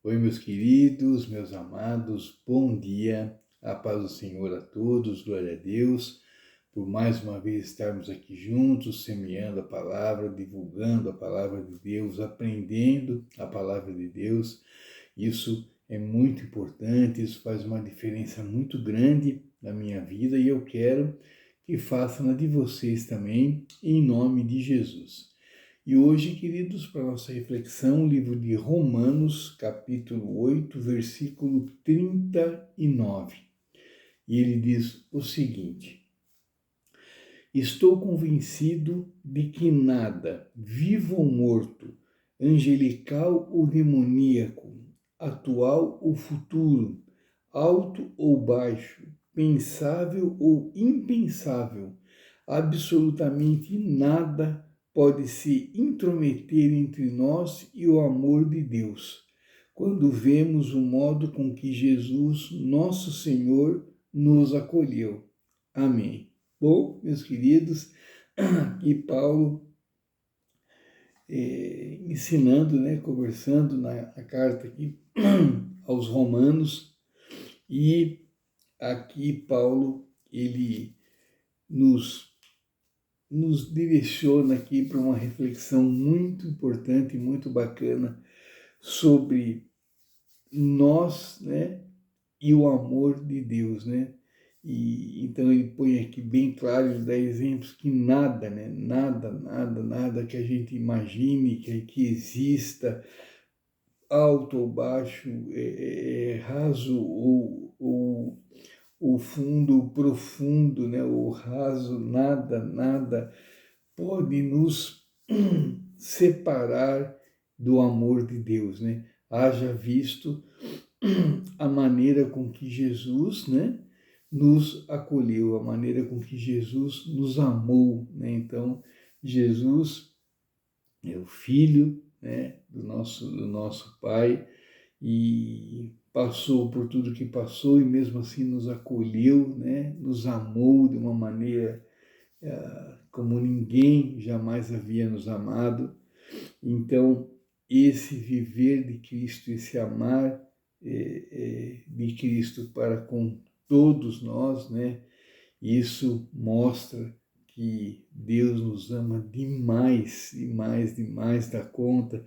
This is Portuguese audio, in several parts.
Oi, meus queridos, meus amados, bom dia, a paz do Senhor a todos, glória a Deus, por mais uma vez estarmos aqui juntos, semeando a palavra, divulgando a palavra de Deus, aprendendo a palavra de Deus. Isso é muito importante, isso faz uma diferença muito grande na minha vida e eu quero que faça na de vocês também, em nome de Jesus. E hoje, queridos, para nossa reflexão, o livro de Romanos, capítulo 8, versículo 39. E ele diz o seguinte: estou convencido de que nada, vivo ou morto, angelical ou demoníaco, atual ou futuro, alto ou baixo, pensável ou impensável, absolutamente nada pode se intrometer entre nós e o amor de Deus, quando vemos o modo com que Jesus, nosso Senhor, nos acolheu. Amém. Bom, meus queridos, aqui Paulo ensinando, conversando na carta aqui aos Romanos, e aqui Paulo, ele nos direciona aqui para uma reflexão muito importante, muito bacana, sobre nós, e o amor de Deus, E então ele põe aqui bem claro, ele dá exemplos que nada, nada que a gente imagine, que exista, alto ou baixo, raso ou fundo ou profundo, ou raso, nada pode nos separar do amor de Deus, Haja visto a maneira com que Jesus, nos acolheu, a maneira com que Jesus nos amou, Então, Jesus é o Filho, do nosso Pai, e passou por tudo que passou e mesmo assim nos acolheu, Nos amou de uma maneira como ninguém jamais havia nos amado. Então, esse viver de Cristo, esse amar de Cristo para com todos nós, isso mostra que Deus nos ama demais, demais da conta,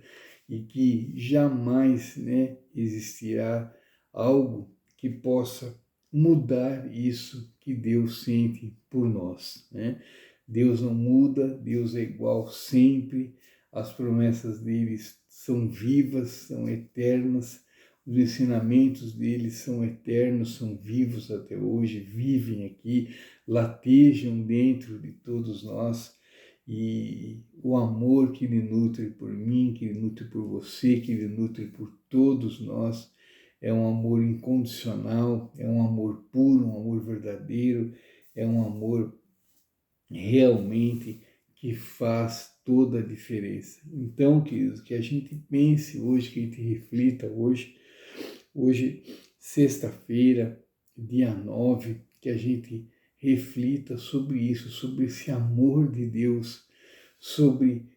e que jamais, existirá algo que possa mudar isso que Deus sente por nós, Deus não muda, Deus é igual sempre, as promessas dele são vivas, são eternas, os ensinamentos dele são eternos, são vivos até hoje, vivem aqui, latejam dentro de todos nós, e o amor que ele nutre por mim, que ele nutre por você, que ele nutre por todos nós, é um amor incondicional, é um amor puro, um amor verdadeiro, é um amor realmente que faz toda a diferença. Então, queridos, que a gente pense hoje, que a gente reflita hoje sexta-feira, dia 9, que a gente reflita sobre isso, sobre esse amor de Deus, sobre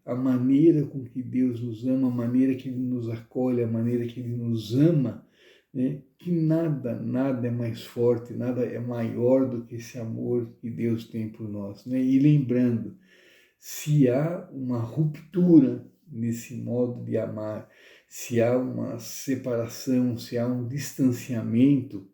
a maneira com que Deus nos ama, a maneira que Ele nos acolhe, a maneira que Ele nos ama, que nada é mais forte, nada é maior do que esse amor que Deus tem por nós. E lembrando, se há uma ruptura nesse modo de amar, se há uma separação, se há um distanciamento,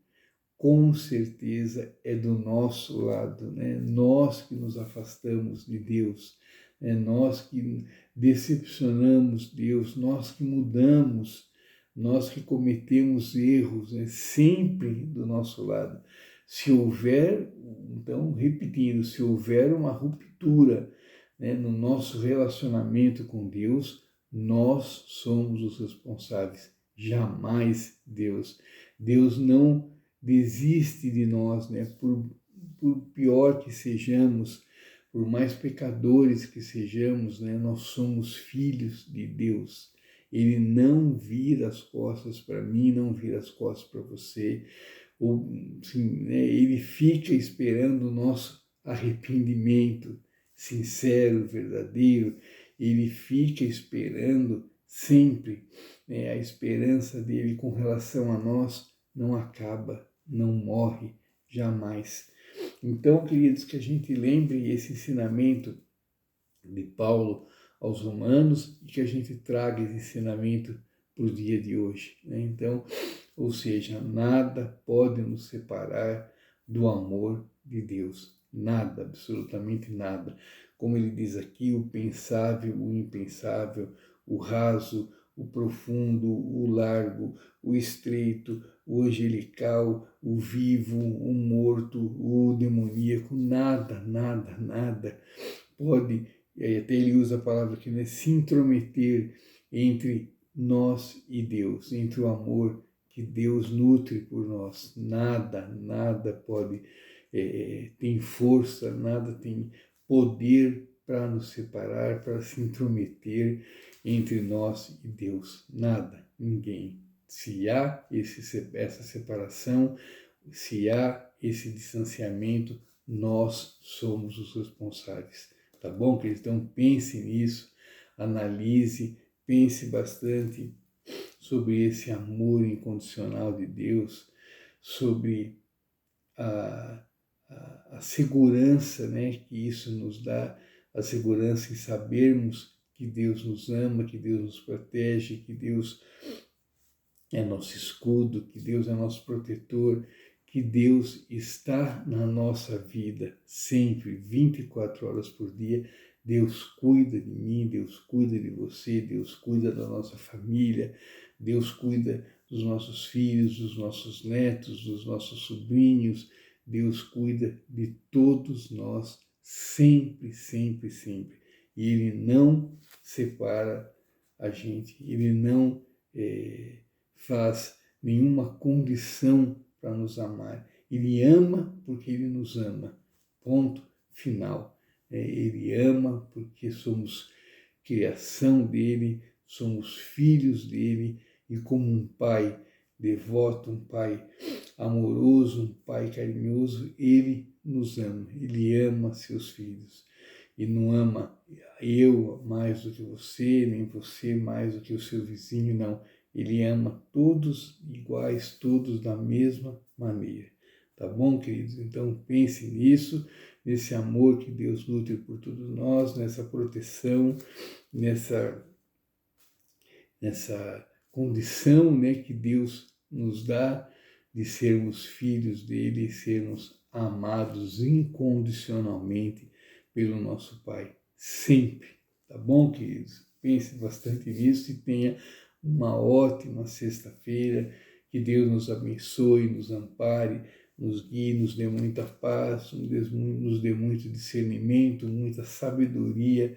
com certeza é do nosso lado, Nós que nos afastamos de Deus, nós que decepcionamos Deus, nós que mudamos, nós que cometemos erros, sempre do nosso lado. Se houver, então, repetindo, se houver uma ruptura, no nosso relacionamento com Deus, nós somos os responsáveis, jamais Deus. Deus não desiste de nós, por pior que sejamos, por mais pecadores que sejamos, nós somos filhos de Deus. Ele não vira as costas para mim, não vira as costas para você, ou, sim, ele fica esperando o nosso arrependimento sincero, verdadeiro, ele fica esperando sempre, né? A esperança dele com relação a nós não acaba, não morre jamais. Então, queridos, que a gente lembre esse ensinamento de Paulo aos Romanos e que a gente traga esse ensinamento para o dia de hoje, né? Então, ou seja, nada pode nos separar do amor de Deus. Nada, absolutamente nada. Como ele diz aqui, o pensável, o impensável, o raso, o profundo, o largo, o estreito, o angelical, o vivo, o morto, o demoníaco, nada, nada, nada pode, até ele usa a palavra aqui, né, se intrometer entre nós e Deus, entre o amor que Deus nutre por nós. Nada, nada pode, tem força, nada tem poder para nos separar, para se intrometer entre nós e Deus. Nada, ninguém. Se há essa separação, se há esse distanciamento, nós somos os responsáveis. Tá bom, queridos? Então pense nisso, analise, pense bastante sobre esse amor incondicional de Deus, sobre a segurança, né, que isso nos dá, a segurança em sabermos que Deus nos ama, que Deus nos protege, que Deus é nosso escudo, que Deus é nosso protetor, que Deus está na nossa vida sempre, 24 horas por dia. Deus cuida de mim, Deus cuida de você, Deus cuida da nossa família, Deus cuida dos nossos filhos, dos nossos netos, dos nossos sobrinhos. Deus cuida de todos nós sempre, sempre, sempre. E Ele não separa a gente, Ele não faz nenhuma condição para nos amar. Ele ama porque Ele nos ama. Ponto final. Ele ama porque somos criação dEle, somos filhos dEle, e como um pai devoto, um pai amoroso, um pai carinhoso, Ele nos ama. Ele ama seus filhos. E não ama eu mais do que você, nem você mais do que o seu vizinho, não. Ele ama todos iguais, todos da mesma maneira. Tá bom, queridos? Então pense nisso, nesse amor que Deus nutre por todos nós, nessa proteção, nessa condição, né, que Deus nos dá de sermos filhos dele e sermos amados incondicionalmente pelo nosso Pai, sempre. Tá bom, queridos? Pense bastante nisso e tenha uma ótima sexta-feira, que Deus nos abençoe, nos ampare, nos guie, nos dê muita paz, nos dê muito discernimento, muita sabedoria,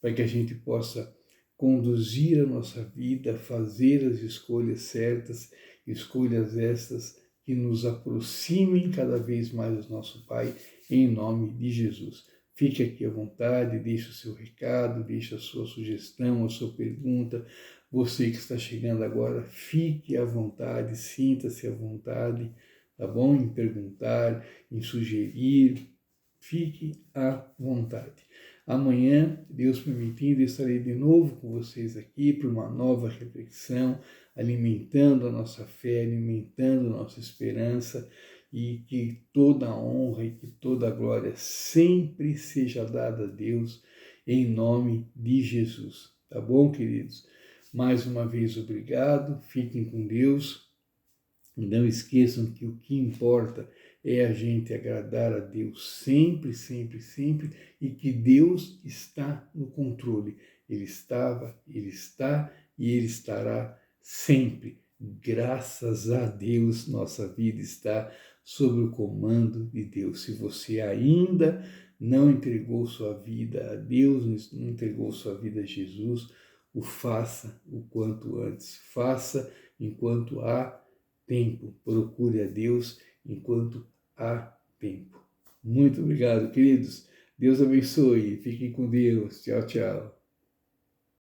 para que a gente possa conduzir a nossa vida, fazer as escolhas certas, escolhas estas que nos aproximem cada vez mais do nosso Pai, em nome de Jesus. Fique aqui à vontade, deixe o seu recado, deixe a sua sugestão, a sua pergunta. Você que está chegando agora, fique à vontade, sinta-se à vontade, tá bom? Em perguntar, em sugerir, fique à vontade. Amanhã, Deus permitindo, estarei de novo com vocês aqui para uma nova reflexão, alimentando a nossa fé, alimentando a nossa esperança, e que toda a honra e que toda a glória sempre seja dada a Deus, em nome de Jesus. Tá bom, queridos? Mais uma vez, obrigado, fiquem com Deus. Não esqueçam que o que importa é a gente agradar a Deus sempre, sempre, sempre, e que Deus está no controle. Ele estava, Ele está e Ele estará sempre. Graças a Deus, nossa vida está sob o comando de Deus. Se você ainda não entregou sua vida a Deus, não entregou sua vida a Jesus, o faça o quanto antes. Faça enquanto há tempo. Procure a Deus enquanto há tempo. Muito obrigado, queridos. Deus abençoe. Fiquem com Deus. Tchau, tchau.